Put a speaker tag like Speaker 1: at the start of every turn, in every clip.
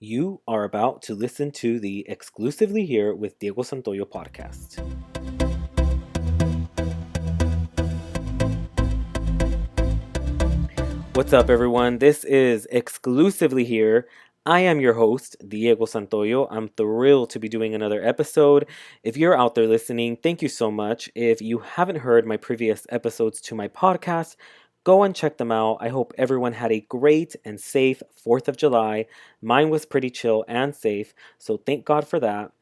Speaker 1: You are about to listen to the Exclusively Here with Diego Santoyo podcast. What's up, everyone? This is Exclusively Here. I am your host, Diego Santoyo. I'm thrilled to be doing another episode. If you're out there listening, thank you so much. If you haven't heard my previous episodes to my podcast, go and check them out. I hope everyone had a great and safe 4th of July. Mine was pretty chill and safe, so thank God for that.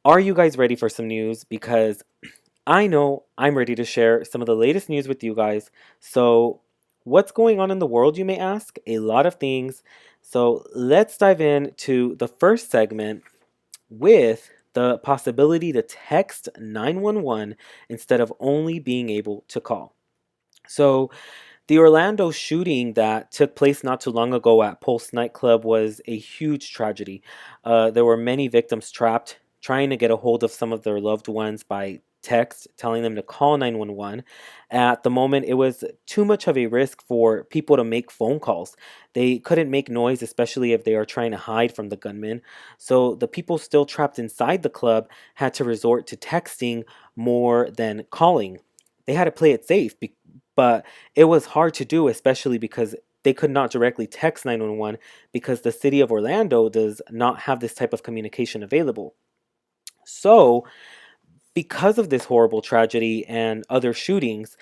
Speaker 1: Are you guys ready for some news? Because I know I'm ready to share some of the latest news with you guys. So, what's going on in the world, you may ask? A lot of things. So, let's dive into the first segment with the possibility to text 911 instead of only being able to call. So, the Orlando shooting that took place not too long ago at Pulse nightclub was a huge tragedy. There were many victims trapped trying to get a hold of some of their loved ones by text, telling them to call 911. At the moment, it was too much of a risk for people to make phone calls. They couldn't make noise, especially if they are trying to hide from the gunman. So the people still trapped inside the club had to resort to texting more than calling. They had to play it safe, but it was hard to do, especially because they could not directly text 911 because the city of Orlando does not have this type of communication available. So, because of this horrible tragedy and other shootings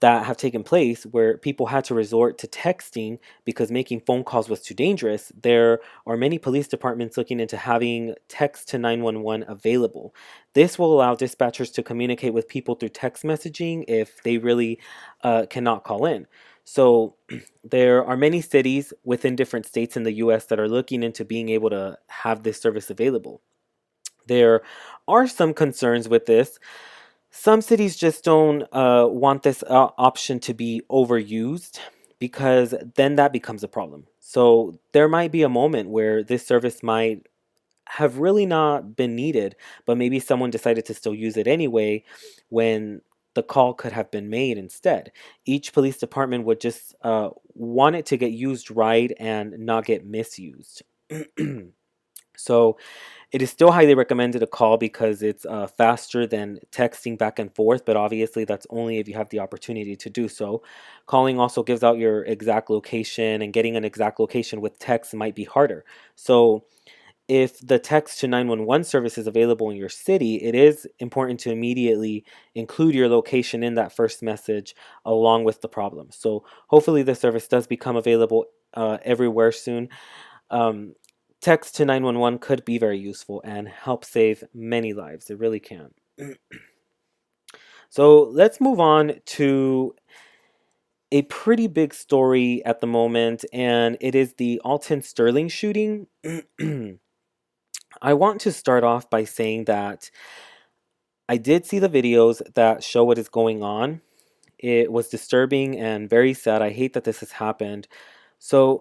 Speaker 1: that have taken place where people had to resort to texting because making phone calls was too dangerous, there are many police departments looking into having text to 911 available. This will allow dispatchers to communicate with people through text messaging if they really cannot call in. So, there are many cities within different states in the US that are looking into being able to have this service available. There are some concerns with this. Some cities just don't want this option to be overused because then that becomes a problem. So there might be a moment where this service might have really not been needed, but maybe someone decided to still use it anyway when the call could have been made instead. Each police department would just want it to get used right and not get misused. So it is still highly recommended to call because it's faster than texting back and forth, but obviously that's only if you have the opportunity to do so. Calling also gives out your exact location, and getting an exact location with text might be harder. So, if the text to 911 service is available in your city, it is important to immediately include your location in that first message along with the problem. So, hopefully, the service does become available everywhere soon. Um, Text to 911 could be very useful and help save many lives. It really can. So let's move on to a pretty big story at the moment, and it is the Alton Sterling shooting. I want to start off by saying that I did see the videos that show what is going on. It was disturbing and very sad. I hate that this has happened. So,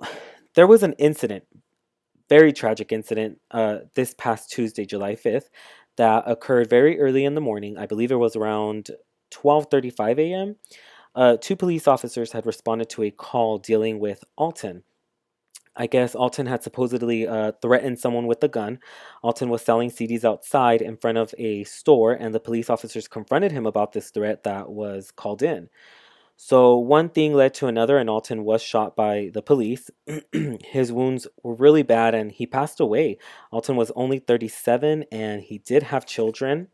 Speaker 1: there was an incident, very tragic incident, this past Tuesday, July 5th, that occurred very early in the morning. I believe it was around 12:35 a.m. Two police officers had responded to a call dealing with Alton. I guess Alton had supposedly threatened someone with a gun. Alton was selling CDs outside in front of a store, and the police officers confronted him about this threat that was called in. So one thing led to another, and Alton was shot by the police. His wounds were really bad, and he passed away. Alton was only 37, and he did have children.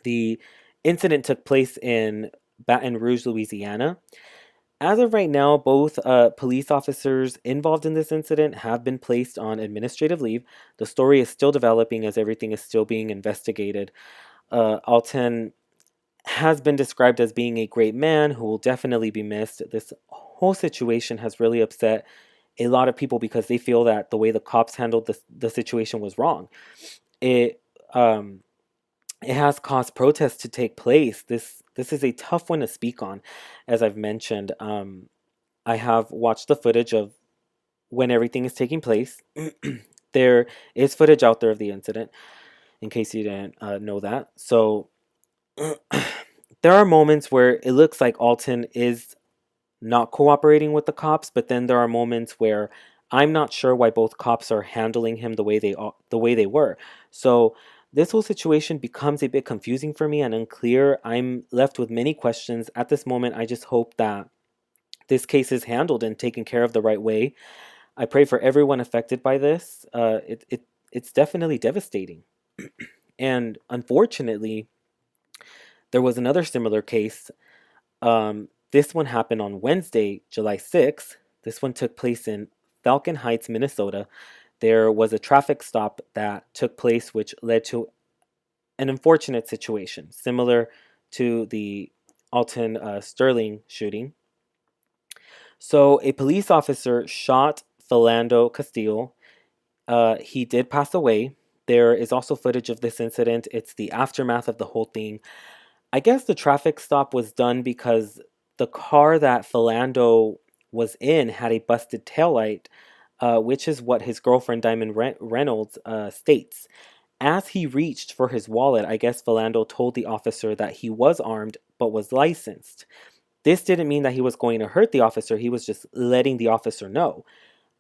Speaker 1: The incident took place in Baton Rouge, Louisiana. As of right now, both police officers involved in this incident have been placed on administrative leave. The story is still developing as everything is still being investigated. Alton has been described as being a great man who will definitely be missed. This whole situation has really upset a lot of people because they feel that the way the cops handled the situation was wrong. It um, it has caused protests to take place. This is a tough one to speak on, as I've mentioned. I have watched the footage of when everything is taking place. There is footage out there of the incident, in case you didn't know that. So there are moments where it looks like Alton is not cooperating with the cops, but then there are moments where I'm not sure why both cops are handling him the way they were. So this whole situation becomes a bit confusing for me and unclear. I'm left with many questions. At this moment, I just hope that this case is handled and taken care of the right way. I pray for everyone affected by this. It's definitely devastating. And unfortunately, there was another similar case. This one happened on Wednesday, July 6th. This one took place in Falcon Heights, Minnesota. There was a traffic stop that took place, which led to an unfortunate situation, similar to the Alton Sterling shooting. So, a police officer shot Philando Castillo. He did pass away. There is also footage of this incident. It's the aftermath of the whole thing. I guess the traffic stop was done because the car that Philando was in had a busted taillight, which is what his girlfriend Diamond Reynolds states. As he reached for his wallet, I guess Philando told the officer that he was armed but was licensed. This didn't mean that he was going to hurt the officer, he was just letting the officer know.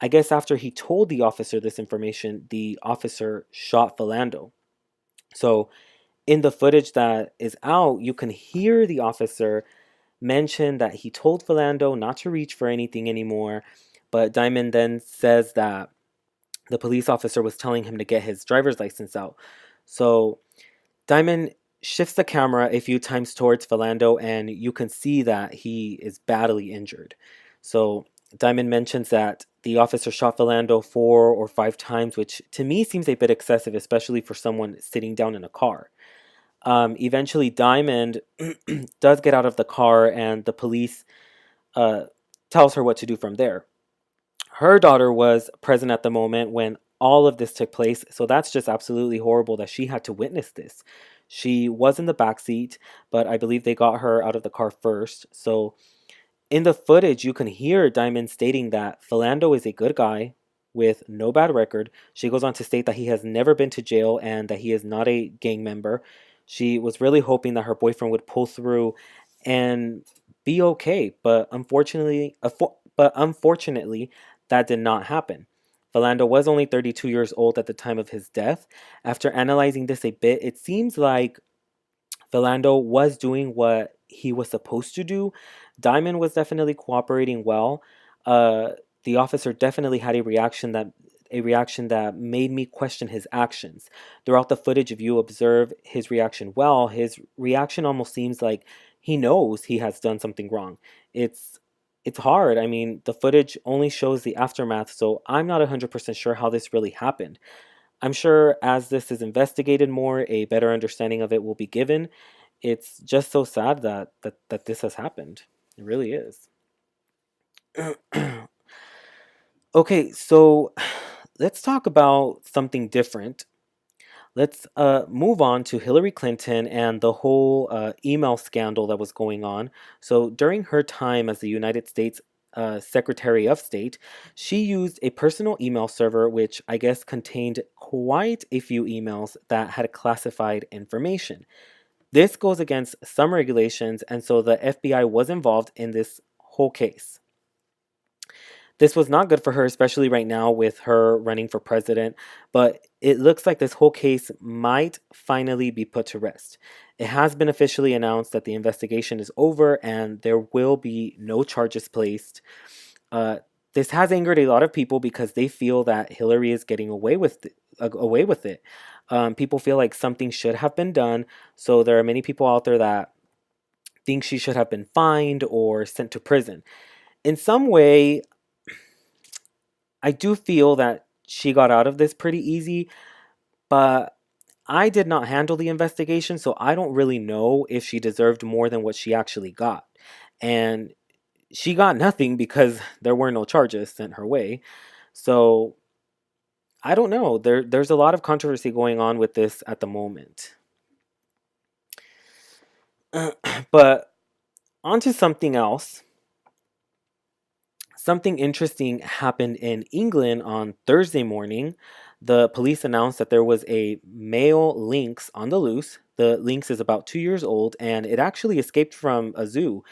Speaker 1: I guess after he told the officer this information, the officer shot Philando. So, in the footage that is out, you can hear the officer mention that he told Philando not to reach for anything anymore, but Diamond then says that the police officer was telling him to get his driver's license out. So Diamond shifts the camera a few times towards Philando, and you can see that he is badly injured. So Diamond mentions that the officer shot Philando 4 or 5 times, which to me seems a bit excessive, especially for someone sitting down in a car. Eventually, Diamond does get out of the car, and the police uh, tells her what to do from there. Her daughter was present at the moment when all of this took place, so that's just absolutely horrible that she had to witness this. She was in the back seat, but I believe they got her out of the car first. So in the footage, you can hear Diamond stating that Philando is a good guy with no bad record. She goes on to state that he has never been to jail and that he is not a gang member. She was really hoping that her boyfriend would pull through and be okay, but unfortunately, that did not happen. Philando was only 32 years old at the time of his death. After analyzing this a bit, it seems like Philando was doing what he was supposed to do. Diamond was definitely cooperating well. Uh, the officer definitely had a reaction that made me question his actions. Throughout the footage, if you observe his reaction well, his reaction almost seems like he knows he has done something wrong. It's it's hard. I mean, the footage only shows the aftermath, so I'm not 100% sure how this really happened. I'm sure as this is investigated more, a better understanding of it will be given. It's just so sad that this has happened. It really is. Okay, so let's talk about something different. Let's move on to Hillary Clinton and the whole email scandal that was going on. So, during her time as the United States Secretary of State, she used a personal email server which I guess contained quite a few emails that had classified information. This goes against some regulations, and so the FBI was involved in this whole case. This was not good for her, especially right now with her running for president, but it looks like this whole case might finally be put to rest. It has been officially announced that the investigation is over and there will be no charges placed. Uh, this has angered a lot of people because they feel that Hillary is getting away with it. People feel like something should have been done, so there are many people out there that think she should have been fined or sent to prison. In some way, I do feel that she got out of this pretty easy, but I did not handle the investigation, so I don't really know if she deserved more than what she actually got. And she got nothing because there were no charges sent her way. So I don't know. There's a lot of controversy going on with this at the moment. But on to something else. Something interesting happened in England on Thursday morning. The police announced that there was a male lynx on the loose. The lynx is about 2 years old and it actually escaped from a zoo.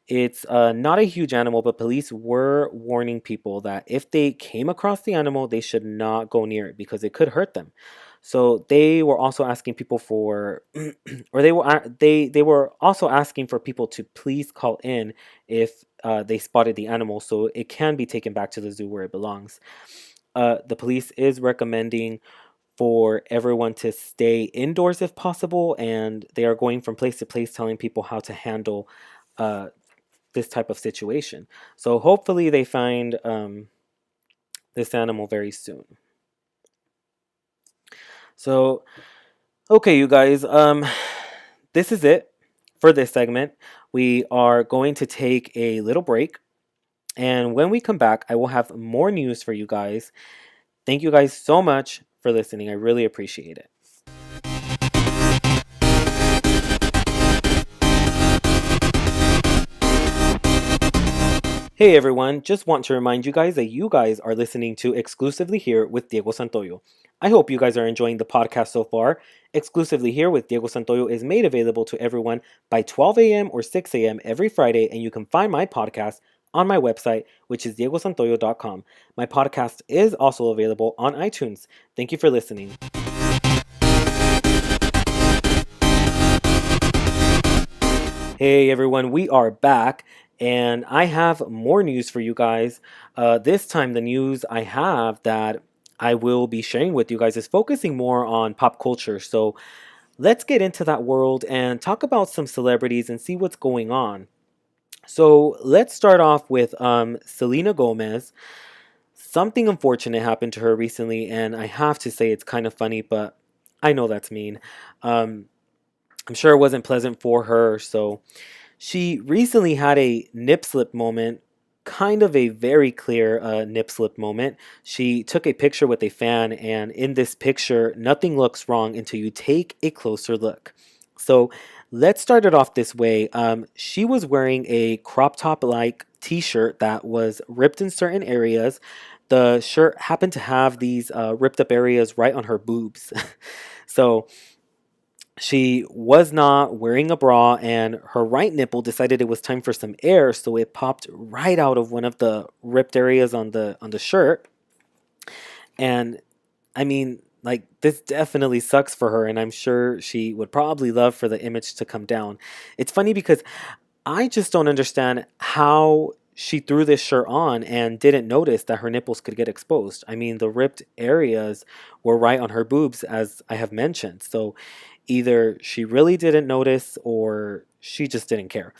Speaker 1: It's not a huge animal, but police were warning people that if they came across the animal, they should not go near it because it could hurt them. So they were also asking people for, or they were also asking for people to please call in if they spotted the animal, so it can be taken back to the zoo where it belongs. The police is recommending for everyone to stay indoors if possible, and they are going from place to place telling people how to handle uh, this type of situation. So hopefully they find this animal very soon. So okay, you guys, this is it for this segment. We are going to take a little break, and when we come back, I will have more news for you guys. Thank you guys so much for listening. I really appreciate it. Hey everyone, just want to remind you guys that you guys are listening to Exclusively Here with Diego Santoyo. I hope you guys are enjoying the podcast so far. Exclusively Here with Diego Santoyo is made available to everyone by 12 a.m. or 6 a.m. every Friday, and you can find my podcast on my website, which is diegosantoyo.com. My podcast is also available on iTunes. Thank you for listening. Hey everyone, we are back and I have more news for you guys. This time, the news I have that I will be sharing with you guys is focusing more on pop culture. So let's get into that world and talk about some celebrities and see what's going on. So let's start off with Selena Gomez. Something unfortunate happened to her recently, and I have to say it's kind of funny, but I know that's mean. Um, I'm sure it wasn't pleasant for her, so she recently had a nip slip moment, kind of a very clear nip slip moment. She took a picture with a fan, and in this picture, nothing looks wrong until you take a closer look. So let's start it off this way. She was wearing a crop top like t shirt that was ripped in certain areas. The shirt happened to have these ripped up areas right on her boobs. So she was not wearing a bra, and her right nipple decided it was time for some air, so it popped right out of one of the ripped areas on the shirt. And I mean, like, this definitely sucks for her, and I'm sure she would probably love for the image to come down. It's funny because I just don't understand how she threw this shirt on and didn't notice that her nipples could get exposed. I mean, the ripped areas were right on her boobs, as I have mentioned. So either she really didn't notice or she just didn't care.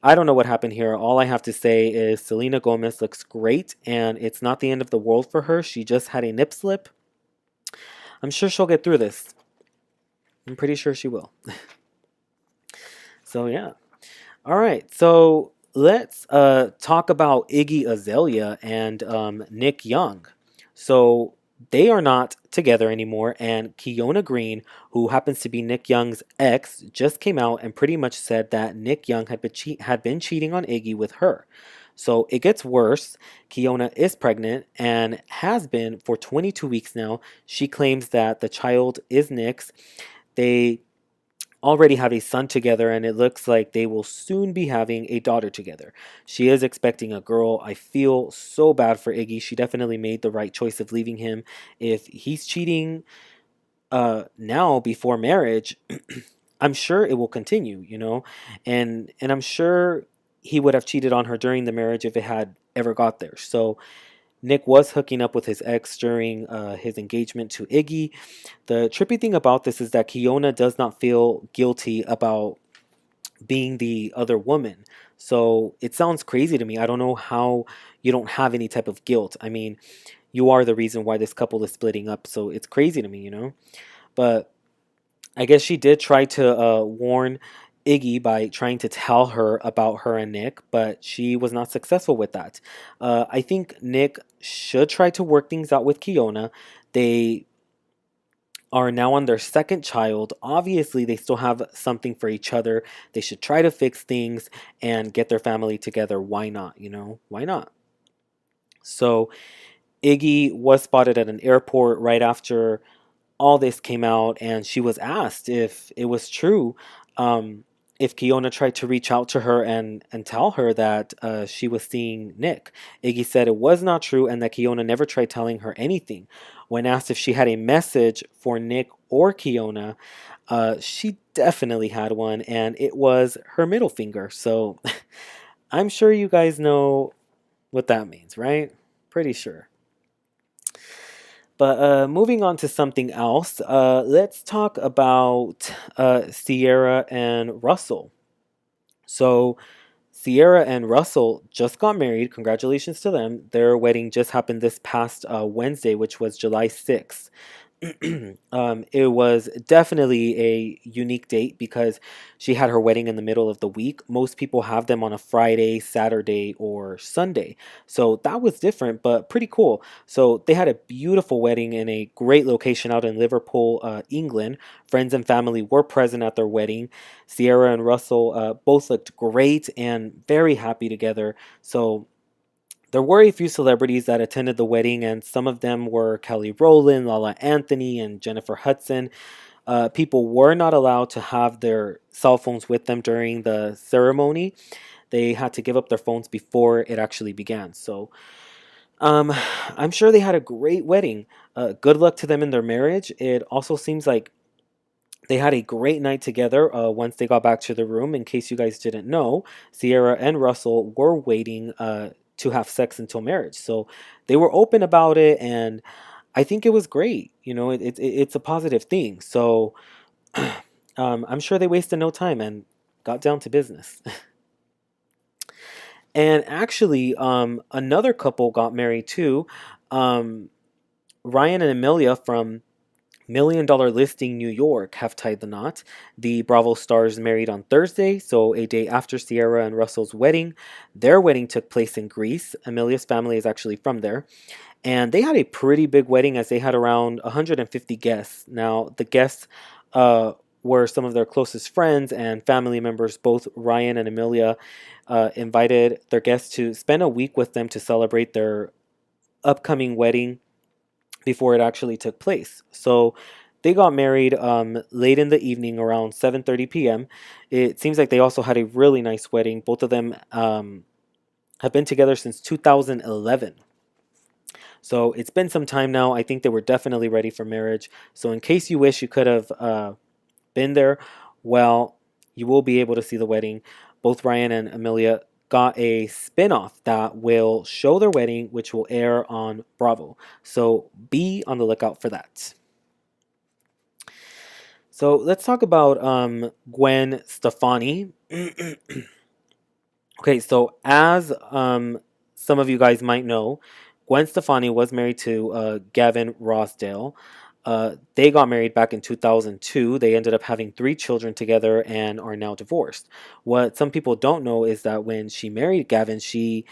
Speaker 1: I don't know what happened here. All I have to say is Selena Gomez looks great, and it's not the end of the world for her. She just had a nip slip. I'm sure she'll get through this. I'm pretty sure she will. So, yeah. All right, so let's talk about Iggy Azalea and Nick Young. So they are not together anymore, and Kiona Green, who happens to be Nick Young's ex, just came out and pretty much said that Nick Young had been cheating on Iggy with her. So it gets worse. Kiona is pregnant and has been for 22 weeks now. She claims that the child is Nick's. They already have a son together, and it looks like they will soon be having a daughter together. She is expecting a girl. I feel so bad for Iggy. She definitely made the right choice of leaving him. If he's cheating now before marriage, I'm sure it will continue, and I'm sure he would have cheated on her during the marriage if it had ever got there. So Nick was hooking up with his ex during his engagement to Iggy. The trippy thing about this is that Kiona does not feel guilty about being the other woman. So it sounds crazy to me. I don't know how you don't have any type of guilt. I mean, you are the reason why this couple is splitting up. So it's crazy to me. But I guess she did try to warn Iggy by trying to tell her about her and Nick, but she was not successful with that. I think Nick should try to work things out with Kiona. They are now on their second child. Obviously, they still have something for each other. They should try to fix things and get their family together. Why not? Why not? So, Iggy was spotted at an airport right after all this came out, and she was asked if it was true. Um, if Kiona tried to reach out to her and tell her that she was seeing Nick. Iggy said it was not true and that Kiona never tried telling her anything. When asked if she had a message for Nick or Kiona, she definitely had one, and it was her middle finger. So I'm sure you guys know what that means, right? Pretty sure. But moving on to something else, let's talk about Sierra and Russell. So, Sierra and Russell just got married. Congratulations to them. Their wedding just happened this past Wednesday, which was July 6th. It was definitely a unique date because she had her wedding in the middle of the week. Most people have them on a Friday, Saturday, or Sunday. So that was different, but pretty cool. So they had a beautiful wedding in a great location out in Liverpool, England. Friends and family were present at their wedding. Sierra and Russell both looked great and very happy together. So there were a few celebrities that attended the wedding, and some of them were Kelly Rowland, Lala Anthony, and Jennifer Hudson. People were not allowed to have their cell phones with them during the ceremony. They had to give up their phones before it actually began. So um, I'm sure they had a great wedding. Good luck to them in their marriage. It also seems like they had a great night together once they got back to the room. In case you guys didn't know, Sierra and Russell were waiting to have sex until marriage. So they were open about it, and I think it was great. You know, it's a positive thing. So I'm sure they wasted no time and got down to business. And actually, another couple got married too. Um, Ryan and Amelia from Million Dollar Listing New York have tied the knot. The Bravo stars married on Thursday, so a day after Sierra and Russell's wedding. Their wedding took place in Greece. Amelia's family is actually from there. And they had a pretty big wedding as they had around 150 guests. Now, the guests were some of their closest friends and family members. Both Ryan and Amelia invited their guests to spend a week with them to celebrate their upcoming wedding before it actually took place. So they got married late in the evening around 7:30 p.m. It seems like they also had a really nice wedding. Both of them have been together since 2011. So it's been some time now. I think they were definitely ready for marriage. So in case you wish you could have been there, well, you will be able to see the wedding. Both Ryan and Amelia got a spin-off that will show their wedding, which will air on Bravo. So be on the lookout for that. So let's talk about Gwen Stefani. Okay, so as some of you guys might know, Gwen Stefani was married to Gavin Rossdale. They got married back in 2002. They ended up having 3 children together and are now divorced. What some people don't know is that when she married Gavin, she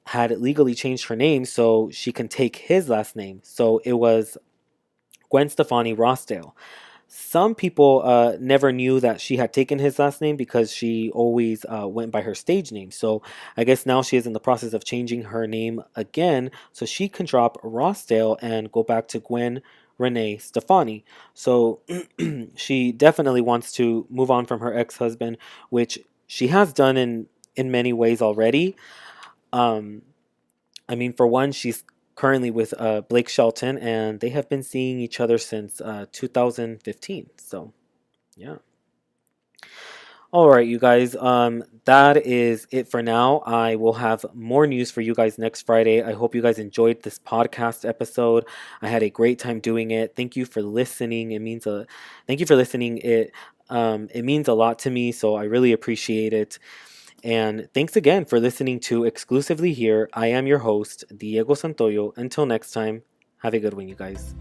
Speaker 1: had legally changed her name so she can take his last name. So it was Gwen Stefani Rossdale. Some people never knew that she had taken his last name because she always went by her stage name. So I guess now she is in the process of changing her name again so she can drop Rossdale and go back to Gwen Renee Stefani. So she definitely wants to move on from her ex-husband, which she has done in many ways already. Um, I mean, for one, she's currently with Blake Shelton, and they have been seeing each other since 2015. So, yeah. All right, you guys. That is it for now. I will have more news for you guys next Friday. I hope you guys enjoyed this podcast episode. I had a great time doing it. Thank you for listening. Thank you for listening. It means a lot to me, so I really appreciate it. And thanks again for listening to Exclusively Here. I am your host, Diego Santoyo. Until next time, have a good one, you guys.